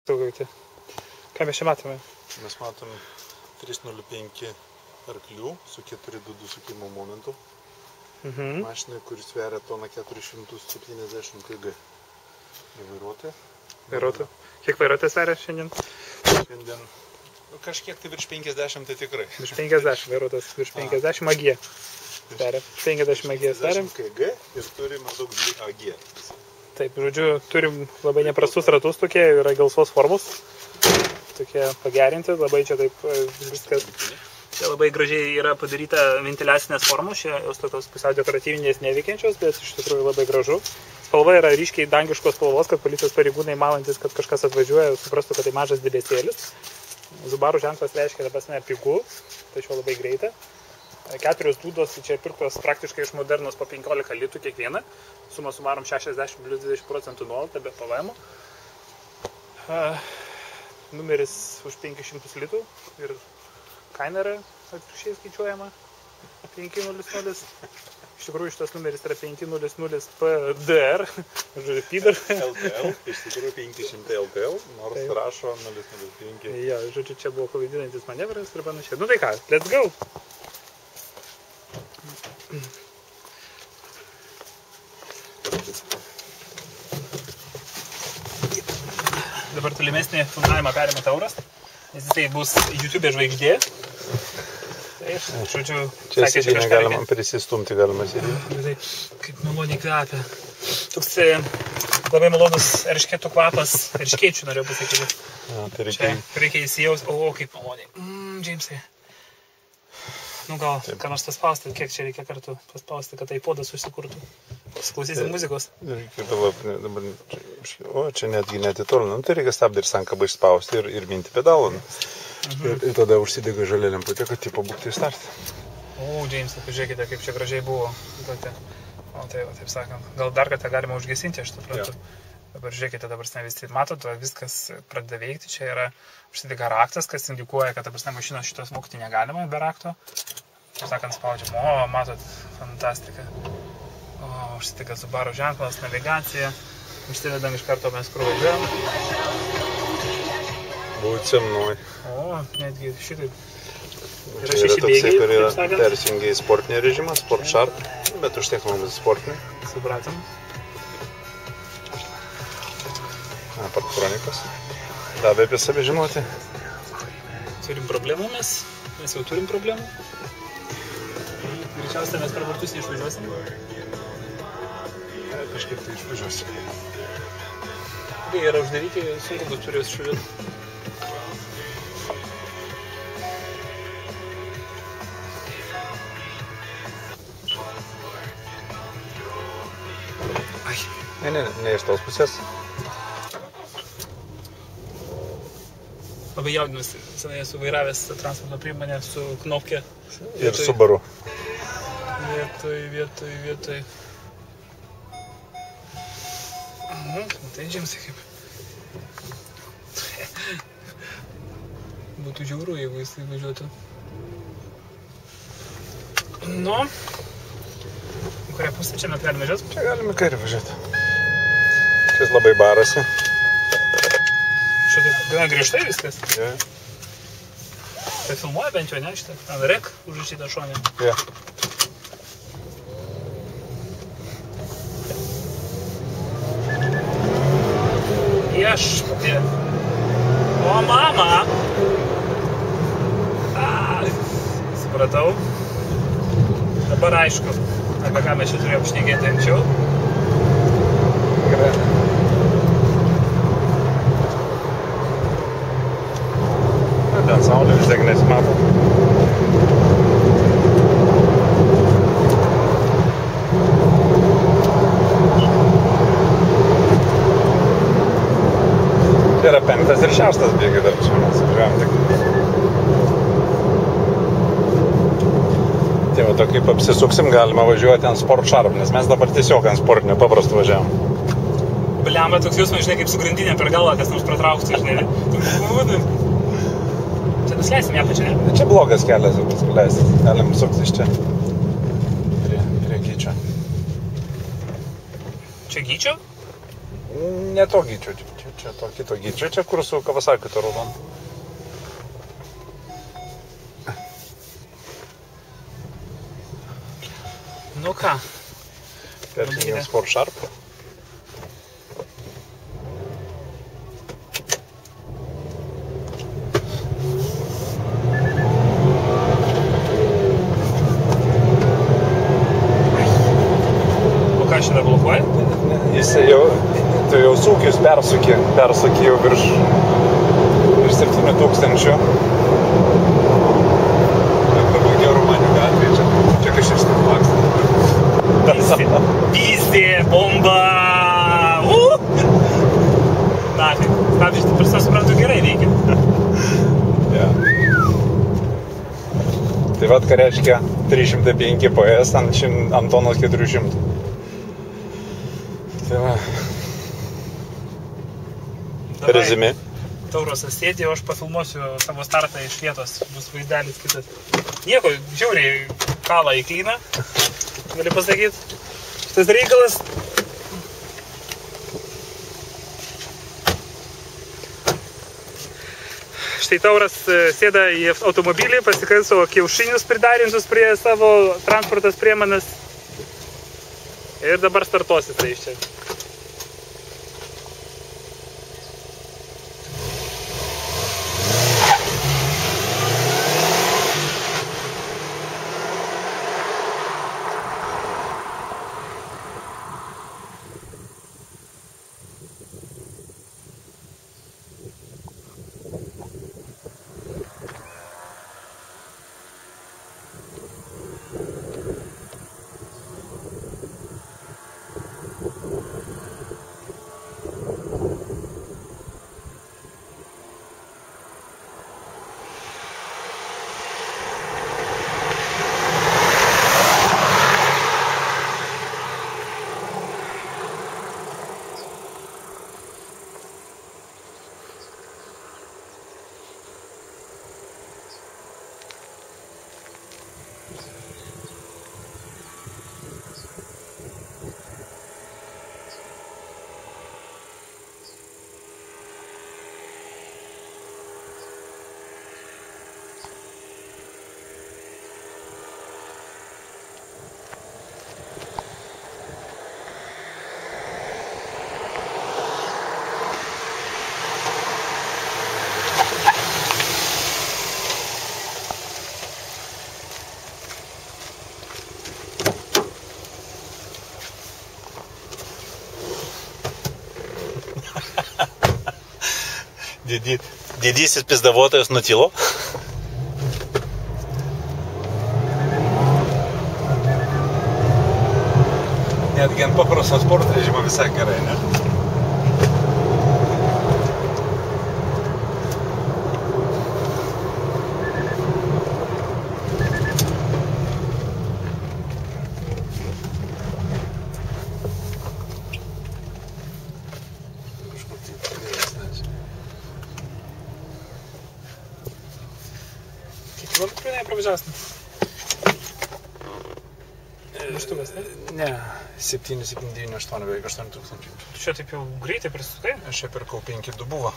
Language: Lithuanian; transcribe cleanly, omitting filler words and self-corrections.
Ką mes čia matome? Mes matom 305 arklių su 422 sukimo momentu. Mašinai, kuris sveria toną 470 kg. Vairuotoja. Kiek vairuotojas sveria šiandien? Šiandien kažkiek tai virš 50 tai tikrai. Virš 50, vairuotojas virš 50 AG. Sveria. 50 AG sveria. 50 kg ir turi maždaug 2 AG. Taip, žodžiu, turim labai neprastus ratus tokie, yra gelsvos formos. Tokie pagerinti, labai čia taip viskas. Čia labai gražiai yra padaryta ventiliacinės formos, čia jos tokios pusiau dekoratyvinės neveikiančios, bet iš tikrųjų labai gražu. Spalva yra ryškiai dangiškos spalvos, kad policijos pareigūnai manantis, kad kažkas atvažiuoja, suprastų, kad tai mažas debesėlis. Subaru ženklas reiškia, kad pigu, tačiau labai greita. 4 dūdos, čia pirktos praktiškai iš Modernos po 15 litų kiekvieną. Suma sumarom 60 plus 20% nuolaidą be PVM. Numeris už 500 litų ir kaina yra atvirkščiai skaičiuojama 500. Iš tikrųjų šitas numeris yra 500 PDR, žodžiu PIDR. LTL, iš tikrųjų 500 LTL, nors taip rašo 005. Jo, žodžiu, čia buvo klaidinantis manevras ir panašiai. Nu tai ką, let's go! Dabar tolimesnį filmavimą perima Tauras, nes jisai bus YouTube žvaigždė. Taip, žodžiu, čia sėdinę galima prisistumti, galima sėdinti. Taip, kaip maloniai kvepia. Toks labai malonus eršketų kvapas, erškėčių norėjau pasakyti. Tai reikia įsijaus, o kaip maloniai. Džeimsai. Nu gal, ką nors paspausti, kiek čia reikia kartų paspausti, kad iPodas susikurtų. Klausysim muzikos. Dabar, o čia netgi netitolina, tai reikia stabdį ir sankabą išspausti ir minti pedalą. Ir tada užsidega žalia lemputė, kad tipo būkti į startą. O, Džeimsai, pažiūrėkite, kaip čia gražiai buvo. O tai, taip sakant, gal dar kartą galima užgesinti, aš suprantu. Dabar žiūrėkite, dabar visi matot, viskas pradeda veikti, čia yra užsidega raktas, kas indikuoja, kad mašinos šitos vogti negalima be rakto. Taip sakant, spaudžiam, o, matot, fantastika. O, užsidega Subaru ženklas, navigacija, užsivedam iš karto mes kur važiuojam. Būt semnoj. O, netgi šitaip. Čia yra toksai, kur yra persijungia į sportinį režimą, Sport Sharp, bet už tiek mums sportinį. Supratom. Parktronikos. Davė apie save žinoti. Turim problemų mes jau turim problemų. Greičiausiai mes per vartus neišvažiuosim. Kažkaip tai išvažiuosim. Jie yra uždaryti, sunku bus turės išvažiuoti. Ne iš tos pusės. Labai jaudinusi, senai esu vairavęs transporto priemonę su knopke. Ir Subaru. Vietoj. Tai Džeimsai kaip. Būtų žiauru, jeigu jis važiuotų. Nu, kurią pusę čia mes galime važiuoti? Čia galime kairį važiuoti. Šis labai barasi. Šitaip gana griežtai viskas. Ja. Tai filmuoja bent jau, ne, šitą? Ant rek užrašytą šonę. Ja. Viešpatie. O, mama! Supratau. Dabar aišku, apie ką mes čia turėjom šnekėti anksčiau. Gerai. Ten saulė vis tiek nesimato. Tai yra 5 ir 6 bėgiai dar čia mes važiuojam tik. Tai va, to kaip apsisuksim, galima važiuoti ant Sport Sharp, nes mes dabar tiesiog ant sportinio paprastų važiavam. Bliamba, toks jausmas, žinai, kaip su grandinė per galą, kas nors pratrauktų, žinai. Čia nusileisim ją pačią, ne? Čia blogas kelias, jau paskleisis. Galim sukti iš čia. Prie Gyčio. Čia Gyčio? Ne to gyčio, čia to kito gyčio, čia kur su Kawasaki to raudon. Nu ką? Persijungėm Sport Sharp. O ką šitą blokuoja? Jis jau sūkius persukė jau virš 7000. Dabar Gerumanių gatvėje, čia kažkas laksta. Pyzdė, bomba! Nafik, stabdžiai, per suprantu, gerai veikia. Ja. Tai vat, ką reiškia 305 PS ant tonos 400. Tai va. Rezime. Taurosas sėdė, o aš pafilmuosiu savo startą iš vietos, bus vaizdelis kitas. Nieko, žiauriai kalą įklyna, gali pasakyti. Šitas reikalas. Štai Tauras sėda į automobilį, pasikaiso kiaušinius pridarintus prie savo transportos priemonės. Ir dabar startuos jisai iš čia. Didysis pizdavotojas nutilo. Netgi ant paprasto sporto režimo visai gerai, ne? Kilometrų nepravažiavęs? Muštuvas, ne? Ne, 7, 7, 9, 8, beveik 8 tūkstančių. Tu čia taip jau greitai prisisukai? Aš čia pirkau 5,2 buvo.